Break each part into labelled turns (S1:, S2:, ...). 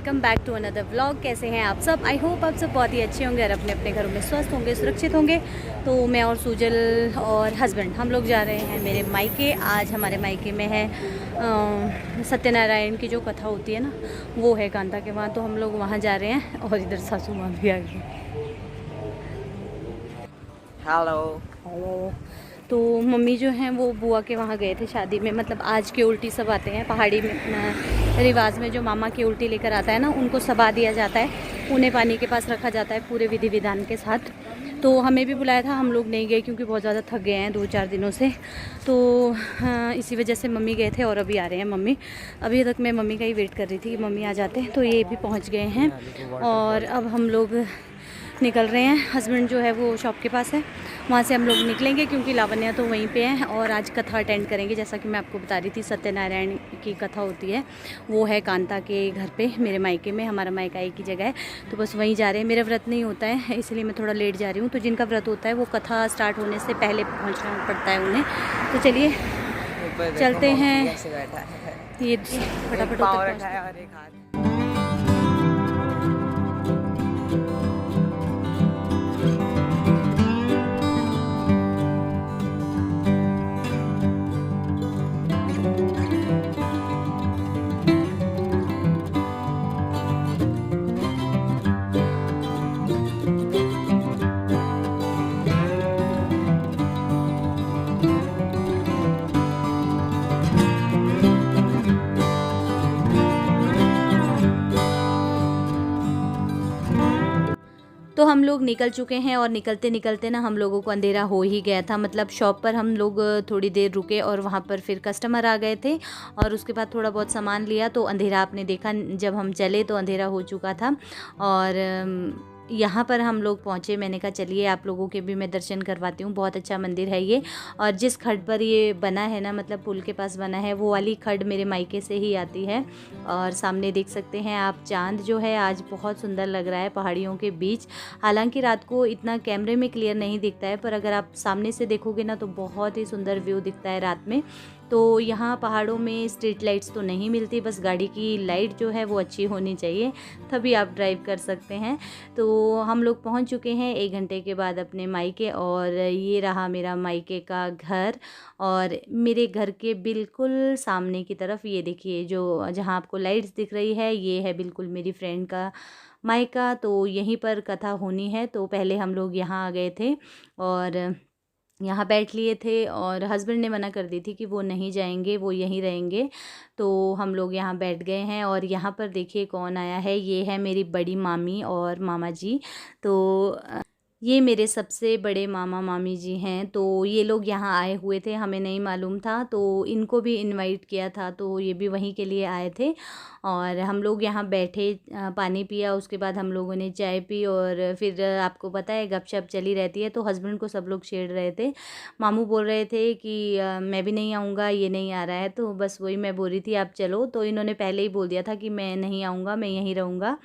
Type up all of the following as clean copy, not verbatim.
S1: Welcome back to another vlog. कैसे हैं आप सब? आई होप आप सब बहुत ही अच्छे होंगे और अपने अपने घरों में स्वस्थ होंगे, सुरक्षित होंगे। तो मैं और सूजल और हस्बैंड हम लोग जा रहे हैं मेरे मायके। आज हमारे मायके में है सत्यनारायण की जो कथा होती है ना, वो है कांता के वहाँ। तो हम लोग वहाँ जा रहे हैं और इधर सासू माँ भी आ गई।
S2: Hello
S1: hello. तो मम्मी जो हैं वो बुआ के वहाँ गए थे शादी में। मतलब आज के उल्टी सब आते हैं पहाड़ी में रिवाज में, जो मामा की उल्टी लेकर आता है ना, उनको सबा दिया जाता है, उन्हें पानी के पास रखा जाता है पूरे विधि विधान के साथ। तो हमें भी बुलाया था, हम लोग नहीं गए क्योंकि बहुत ज़्यादा थक गए हैं 2-4 दिनों से। तो इसी वजह से मम्मी गए थे और अभी आ रहे हैं मम्मी। अभी तक मैं मम्मी का ही वेट कर रही थी कि मम्मी आ जाते हैं। तो ये भी पहुँच गए हैं और अब हम लोग निकल रहे हैं। हस्बैंड जो है वो शॉप के पास है, वहाँ से हम लोग निकलेंगे क्योंकि लावण्या तो वहीं पे है और आज कथा अटेंड करेंगे। जैसा कि मैं आपको बता रही थी, सत्यनारायण की कथा होती है, वो है कांता के घर पे, मेरे मायके में। हमारा मायका एक ही जगह है, तो बस वहीं जा रहे हैं। मेरा व्रत नहीं होता है इसलिए मैं थोड़ा लेट जा रही हूँ। तो जिनका व्रत होता है वो कथा स्टार्ट होने से पहले पहुँचना पड़ता है उन्हें। तो चलिए चलते हैं। ये फटाफट तो हम लोग निकल चुके हैं और निकलते निकलते ना हम लोगों को अंधेरा हो ही गया था। मतलब शॉप पर हम लोग थोड़ी देर रुके और वहाँ पर फिर कस्टमर आ गए थे और उसके बाद थोड़ा बहुत सामान लिया। तो अंधेरा आपने देखा, जब हम चले तो अंधेरा हो चुका था। और यहाँ पर हम लोग पहुँचे। मैंने कहा चलिए आप लोगों के भी मैं दर्शन करवाती हूँ। बहुत अच्छा मंदिर है ये। और जिस खड पर ये बना है ना, मतलब पुल के पास बना है, वो वाली खड मेरे मायके से ही आती है। और सामने देख सकते हैं आप, चांद जो है आज बहुत सुंदर लग रहा है पहाड़ियों के बीच। हालांकि रात को इतना कैमरे में क्लियर नहीं दिखता है, पर अगर आप सामने से देखोगे ना तो बहुत ही सुंदर व्यू दिखता है रात में। तो यहाँ पहाड़ों में स्ट्रीट लाइट्स तो नहीं मिलती, बस गाड़ी की लाइट जो है वो अच्छी होनी चाहिए, तभी आप ड्राइव कर सकते हैं। तो हम लोग पहुँच चुके हैं 1 घंटे के बाद अपने मायके। और ये रहा मेरा मायके का घर। और मेरे घर के बिल्कुल सामने की तरफ ये देखिए, जो जहाँ आपको लाइट्स दिख रही है, ये है बिल्कुल मेरी फ्रेंड का मायका। तो यहीं पर कथा होनी है। तो पहले हम लोग यहाँ आ गए थे और यहाँ बैठ लिए थे और हस्बैंड ने मना कर दी थी कि वो नहीं जाएंगे, वो यहीं रहेंगे। तो हम लोग यहाँ बैठ गए हैं। और यहाँ पर देखिए कौन आया है, ये है मेरी बड़ी मामी और मामा जी। तो ये मेरे सबसे बड़े मामा मामी जी हैं। तो ये लोग यहाँ आए हुए थे, हमें नहीं मालूम था, तो इनको भी इनवाइट किया था, तो ये भी वहीं के लिए आए थे। और हम लोग यहाँ बैठे, पानी पिया, उसके बाद हम लोगों ने चाय पी और फिर आपको पता है गपशप चली रहती है। तो हस्बैंड को सब लोग छेड़ रहे थे। मामू बोल रहे थे कि मैं भी नहीं आऊँगा, ये नहीं आ रहा है। तो बस वही मैं बोल रही थी आप चलो, तो इन्होंने पहले ही बोल दिया था कि मैं नहीं आऊँगा, मैं यहीं रहूँगा।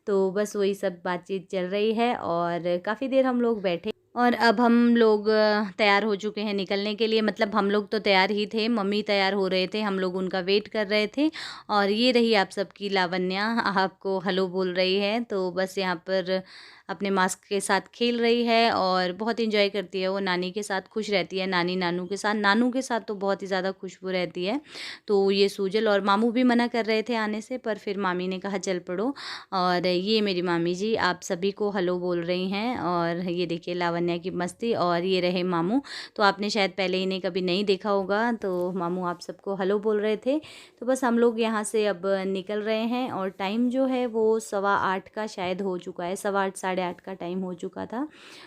S1: तो बस वही सब बातचीत चल रही है और काफ़ी देर हम लोग बैठे। और अब हम लोग तैयार हो चुके हैं निकलने के लिए। मतलब हम लोग तो तैयार ही थे, मम्मी तैयार हो रहे थे, हम लोग उनका वेट कर रहे थे। और ये रही आप सबकी लावण्या, आपको हेलो बोल रही है। तो बस यहाँ पर अपने मास्क के साथ खेल रही है और बहुत एंजॉय करती है। वो नानी के साथ खुश रहती है, नानी नानू के साथ। नानू के साथ तो बहुत ही ज़्यादा खुशबू रहती है। तो ये सूजल और मामू भी मना कर रहे थे आने से, पर फिर मामी ने कहा चल पड़ो। और ये मेरी मामी जी आप सभी को हेलो बोल रही हैं। और ये देखिए लावण्या की मस्ती। और ये रहे मामू, तो आपने शायद पहले इन्हें कभी नहीं देखा होगा। तो मामू आप सबको हेलो बोल रहे थे। तो बस हम लोग यहाँ से अब निकल रहे हैं और टाइम जो है वो 8:15 का शायद हो चुका है, 8:15 8:30 का टाइम हो चुका था।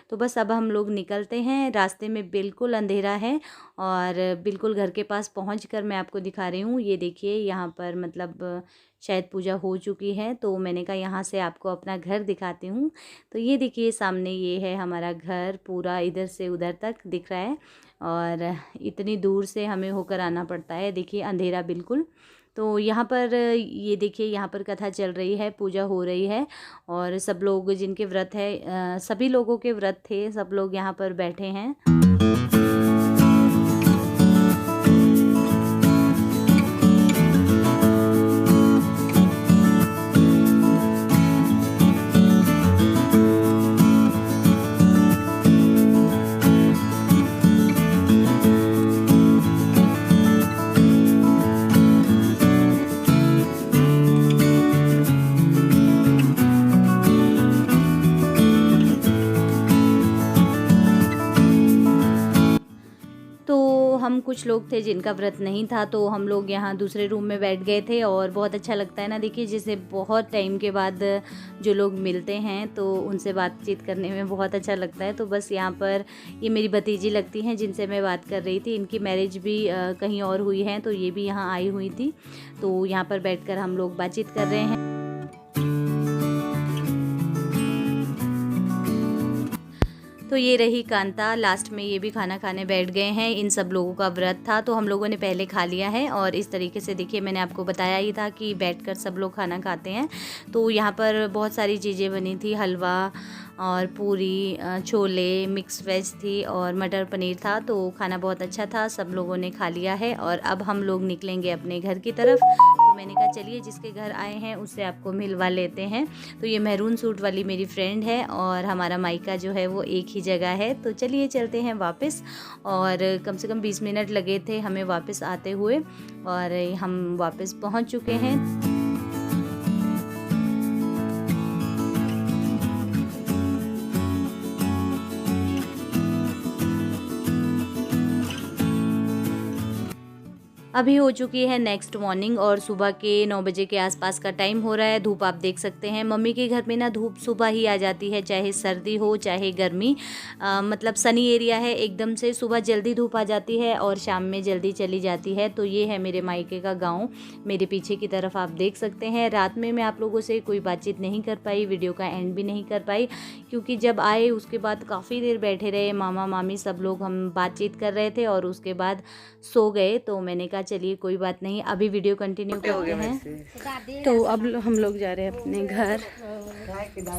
S1: तो बस अब हम लोग निकलते हैं। रास्ते में बिल्कुल अंधेरा है और बिल्कुल घर के पास पहुँचकर मैं आपको दिखा रही हूँ। ये देखिए यहाँ पर मतलब शायद पूजा हो चुकी है, तो मैंने कहा यहाँ से आपको अपना घर दिखाती हूँ। तो ये देखिए सामने ये है हमारा घर, पूरा इधर से उधर तक दिख रहा है। और इतनी दूर से हमें होकर आना पड़ता है, देखिए अंधेरा बिल्कुल। तो यहाँ पर ये देखिए, यहाँ पर कथा चल रही है, पूजा हो रही है और सब लोग जिनके व्रत है, सभी लोगों के व्रत थे, सब लोग यहाँ पर बैठे हैं। कुछ लोग थे जिनका व्रत नहीं था, तो हम लोग यहाँ दूसरे रूम में बैठ गए थे। और बहुत अच्छा लगता है ना, देखिए जैसे बहुत टाइम के बाद जो लोग मिलते हैं तो उनसे बातचीत करने में बहुत अच्छा लगता है। तो बस यहाँ पर ये मेरी भतीजी लगती हैं जिनसे मैं बात कर रही थी, इनकी मैरिज भी कहीं और हुई है, तो ये भी यहाँ आई हुई थी। तो यहाँ पर बैठकर हम लोग बातचीत कर रहे हैं। तो ये रही कांता, लास्ट में ये भी खाना खाने बैठ गए हैं। इन सब लोगों का व्रत था तो हम लोगों ने पहले खा लिया है। और इस तरीके से देखिए, मैंने आपको बताया ही था कि बैठकर सब लोग खाना खाते हैं। तो यहाँ पर बहुत सारी चीज़ें बनी थी, हलवा और पूरी, छोले, मिक्स वेज थी और मटर पनीर था। तो खाना बहुत अच्छा था, सब लोगों ने खा लिया है। और अब हम लोग निकलेंगे अपने घर की तरफ। तो मैंने कहा चलिए जिसके घर आए हैं उससे आपको मिलवा लेते हैं। तो ये मैरून सूट वाली मेरी फ्रेंड है और हमारा मायका जो है वो एक ही जगह है। तो चलिए चलते हैं वापस। और कम से कम 20 मिनट लगे थे हमें वापस आते हुए, और हम वापस पहुंच चुके हैं। अभी हो चुकी है नेक्स्ट मॉर्निंग और सुबह के 9 बजे के आसपास का टाइम हो रहा है। धूप आप देख सकते हैं, मम्मी के घर में ना धूप सुबह ही आ जाती है, चाहे सर्दी हो चाहे गर्मी। मतलब सनी एरिया है एकदम से, सुबह जल्दी धूप आ जाती है और शाम में जल्दी चली जाती है। तो ये है मेरे मायके का गांव, मेरे पीछे की तरफ आप देख सकते हैं। रात में मैं आप लोगों से कोई बातचीत नहीं कर पाई, वीडियो का एंड भी नहीं कर पाई, क्योंकि जब आए उसके बाद काफ़ी देर बैठे रहे, मामा मामी सब लोग हम बातचीत कर रहे थे और उसके बाद सो गए। तो मैंने कहा चलिए कोई बात नहीं, अभी वीडियो कंटिन्यू करते हैं। तो अब हम लोग जा रहे हैं अपने घर।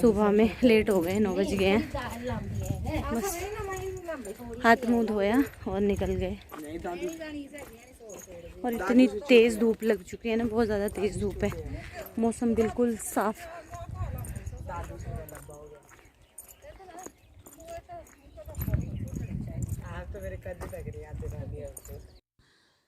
S1: सुबह में लेट हो गए, 9 बज गए हैं। बस हाथ मुंह धोया और निकल गए। और इतनी तेज़ धूप लग चुकी है ना, बहुत ज़्यादा तेज़ धूप है, मौसम बिल्कुल साफ।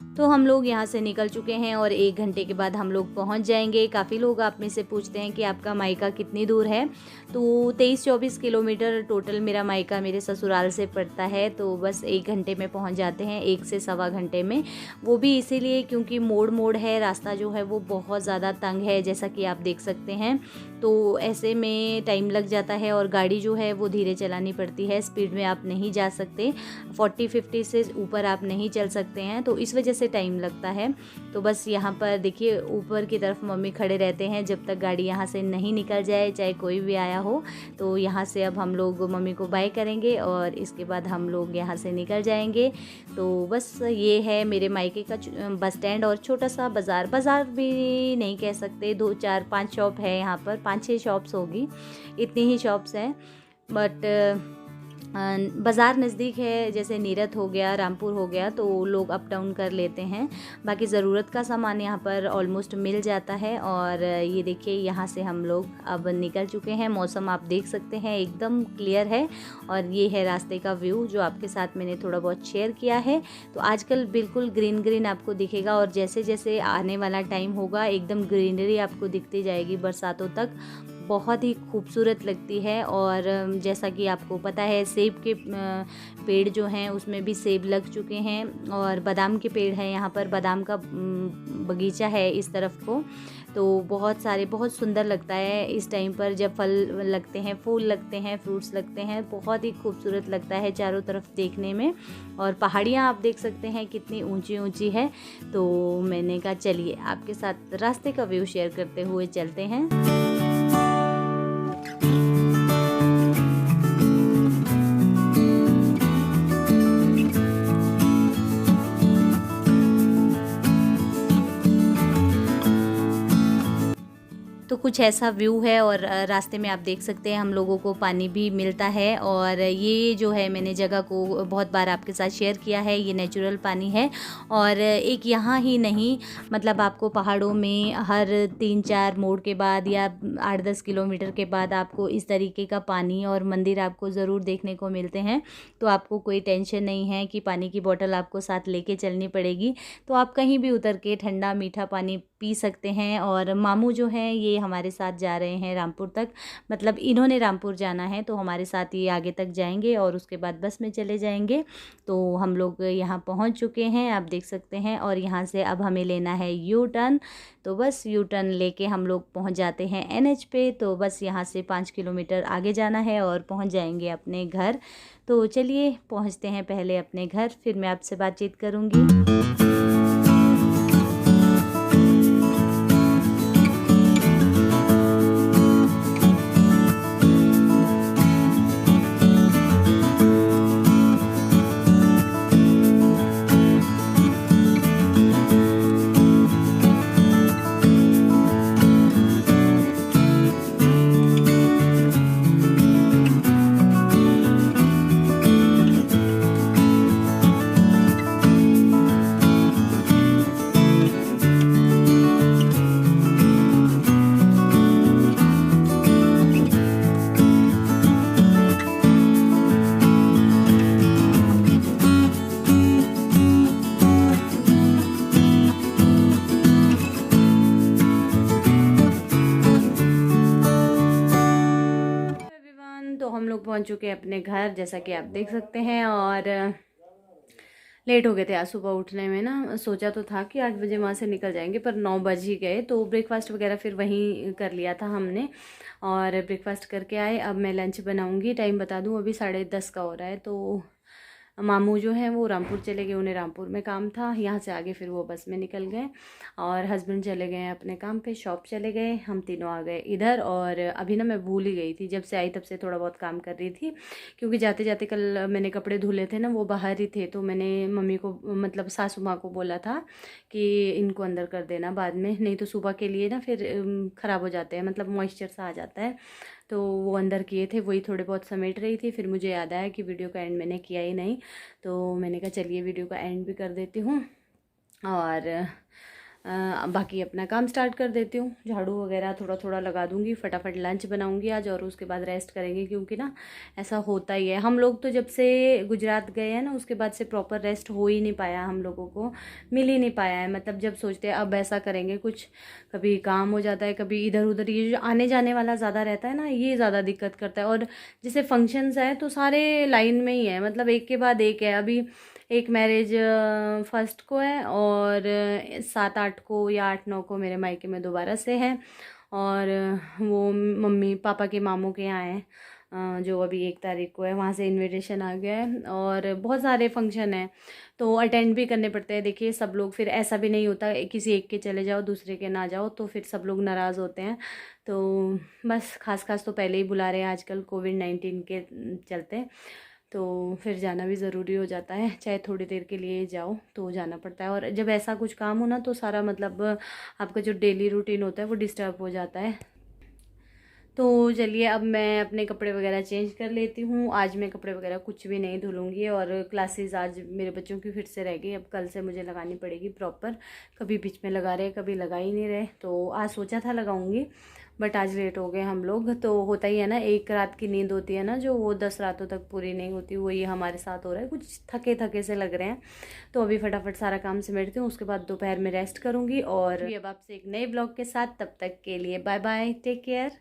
S1: तो हम लोग यहाँ से निकल चुके हैं और 1 घंटे के बाद हम लोग पहुँच जाएंगे। काफ़ी लोग आप में से पूछते हैं कि आपका मायका कितनी दूर है। तो 23-24 किलोमीटर टोटल मेरा मायका मेरे ससुराल से पड़ता है। तो बस 1 घंटे में पहुँच जाते हैं, 1 से सवा घंटे में। वो भी इसीलिए क्योंकि मोड़ है, रास्ता जो है वो बहुत ज़्यादा तंग है, जैसा कि आप देख सकते हैं। तो ऐसे में टाइम लग जाता है और गाड़ी जो है वो धीरे चलानी पड़ती है, स्पीड में आप नहीं जा सकते, 40-50 से ऊपर आप नहीं चल सकते हैं, तो इस वजह से टाइम लगता है। तो बस यहाँ पर देखिए ऊपर की तरफ मम्मी खड़े रहते हैं जब तक गाड़ी यहाँ से नहीं निकल जाए, चाहे कोई भी आया हो। तो यहाँ से अब हम लोग मम्मी को बाय करेंगे और इसके बाद हम लोग यहाँ से निकल जाएंगे। तो बस ये है मेरे मायके का बस स्टैंड और छोटा सा बाज़ार भी नहीं कह सकते, 2, 4, 5 शॉप है यहाँ पर, 5-6 शॉप्स होगी, इतनी ही शॉप्स हैं। बट बाज़ार नज़दीक है, जैसे नीरत हो गया, रामपुर हो गया, तो लोग अप डाउन कर लेते हैं। बाकी ज़रूरत का सामान यहाँ पर ऑलमोस्ट मिल जाता है। और ये देखिए यहाँ से हम लोग अब निकल चुके हैं। मौसम आप देख सकते हैं एकदम क्लियर है और ये है रास्ते का व्यू जो आपके साथ मैंने थोड़ा बहुत शेयर किया है। तो आजकल बिल्कुल ग्रीन आपको दिखेगा और जैसे जैसे आने वाला टाइम होगा एकदम ग्रीनरी आपको दिखती जाएगी बरसातों तक, बहुत ही खूबसूरत लगती है। और जैसा कि आपको पता है सेब के पेड़ जो हैं उसमें भी सेब लग चुके हैं और बादाम के पेड़ हैं, यहाँ पर बादाम का बगीचा है इस तरफ को। तो बहुत सुंदर लगता है इस टाइम पर जब फल लगते हैं, फूल लगते हैं, फ्रूट्स लगते हैं, बहुत ही खूबसूरत लगता है चारों तरफ देखने में। और पहाड़ियाँ आप देख सकते हैं कितनी ऊंची ऊंची है। तो मैंने कहा चलिए आपके साथ रास्ते का व्यू शेयर करते हुए चलते हैं। तो कुछ ऐसा व्यू है और रास्ते में आप देख सकते हैं हम लोगों को पानी भी मिलता है। और ये जो है मैंने जगह को बहुत बार आपके साथ शेयर किया है, ये नेचुरल पानी है। और एक यहाँ ही नहीं, मतलब आपको पहाड़ों में हर 3-4 मोड़ के बाद या 8-10 किलोमीटर के बाद आपको इस तरीके का पानी और मंदिर आपको ज़रूर देखने को मिलते हैं। तो आपको कोई टेंशन नहीं है कि पानी की बोतल आपको साथ लेके चलनी पड़ेगी। तो आप कहीं भी उतर के ठंडा मीठा पानी पी सकते हैं। और मामू जो हैं ये हमारे साथ जा रहे हैं रामपुर तक, मतलब इन्होंने रामपुर जाना है तो हमारे साथ ये आगे तक जाएंगे और उसके बाद बस में चले जाएंगे। तो हम लोग यहाँ पहुँच चुके हैं, आप देख सकते हैं। और यहाँ से अब हमें लेना है यू टर्न। तो बस यू टर्न लेके हम लोग पहुँच जाते हैं NH पे। तो बस यहाँ से 5 किलोमीटर आगे जाना है और पहुँच जाएंगे अपने घर। तो चलिए पहुँचते हैं पहले अपने घर, फिर मैं आपसे बातचीत करूँगी। तो हम लोग पहुंच चुके हैं अपने घर, जैसा कि आप देख सकते हैं। और लेट हो गए थे आज सुबह उठने में ना, सोचा तो था कि 8 बजे वहाँ से निकल जाएंगे पर 9 बज ही गए। तो ब्रेकफास्ट वगैरह फिर वहीं कर लिया था हमने और ब्रेकफास्ट करके आए। अब मैं लंच बनाऊंगी। टाइम बता दूं, अभी 10:30 का हो रहा है। तो मामू जो हैं वो रामपुर चले गए, उन्हें रामपुर में काम था। यहाँ से आगे फिर वो बस में निकल गए और हस्बैंड चले गए अपने काम पे, शॉप चले गए। हम तीनों आ गए इधर। और अभी ना मैं भूल ही गई थी, जब से आई तब से थोड़ा बहुत काम कर रही थी, क्योंकि जाते जाते कल मैंने कपड़े धुले थे ना, वो बाहर ही थे। तो मैंने मम्मी को, मतलब सासू माँ को बोला था कि इनको अंदर कर देना बाद में, नहीं तो सुबह के लिए ना फिर ख़राब हो जाते हैं, मतलब मॉइस्चर सा आ जाता है। तो वो अंदर किए थे, वही थोड़े बहुत समेट रही थी। फिर मुझे याद आया कि वीडियो का एंड मैंने किया ही नहीं, तो मैंने कहा चलिए वीडियो का एंड भी कर देती हूँ और बाकी अपना काम स्टार्ट कर देती हूँ। झाड़ू वगैरह थोड़ा थोड़ा लगा दूँगी, फटाफट लंच बनाऊँगी आज और उसके बाद रेस्ट करेंगे, क्योंकि ना ऐसा होता ही है। हम लोग तो जब से गुजरात गए हैं ना, उसके बाद से प्रॉपर रेस्ट हो ही नहीं पाया, हम लोगों को मिल ही नहीं पाया है। मतलब जब सोचते हैं अब ऐसा करेंगे कुछ, कभी काम हो जाता है, कभी इधर उधर। ये जो आने जाने वाला ज़्यादा रहता है ना, ये ज़्यादा दिक्कत करता है। और जैसे फंक्शंस है तो सारे लाइन में ही है, मतलब एक के बाद एक है। अभी एक मैरिज 1 को है और 7-8 को या 8-9 को मेरे मायके में दोबारा से है। और वो मम्मी पापा के मामू के यहाँ है, जो अभी 1 तारीख को है, वहाँ से इनविटेशन आ गया है। और बहुत सारे फंक्शन हैं तो अटेंड भी करने पड़ते हैं। देखिए सब लोग, फिर ऐसा भी नहीं होता किसी एक के चले जाओ दूसरे के ना जाओ, तो फिर सब लोग नाराज़ होते हैं। तो बस खास तो पहले ही बुला रहे हैं आजकल कोविड-19 के चलते, तो फिर जाना भी ज़रूरी हो जाता है। चाहे थोड़ी देर के लिए जाओ तो जाना पड़ता है। और जब ऐसा कुछ काम हो ना, तो सारा मतलब आपका जो डेली रूटीन होता है वो डिस्टर्ब हो जाता है। तो चलिए अब मैं अपने कपड़े वगैरह चेंज कर लेती हूँ। आज मैं कपड़े वगैरह कुछ भी नहीं धुलूँगी। और क्लासेस आज मेरे बच्चों की फिर से रह गई, अब कल से मुझे लगानी पड़ेगी प्रॉपर। कभी बीच में लगा रहे, कभी लगा ही नहीं रहे। तो आज सोचा था लगाऊंगी, बट आज लेट हो गए हम लोग। तो होता ही है ना, एक रात की नींद होती है ना जो, वो 10 रातों तक पूरी नहीं होती। वो ये हमारे साथ हो रहा है, कुछ थके थके से लग रहे हैं। तो अभी फटाफट सारा काम समेटती हूँ, उसके बाद दोपहर में रेस्ट करूँगी। और अब आपसे एक नए ब्लॉग के साथ, तब तक के लिए बाय बाय, टेक केयर।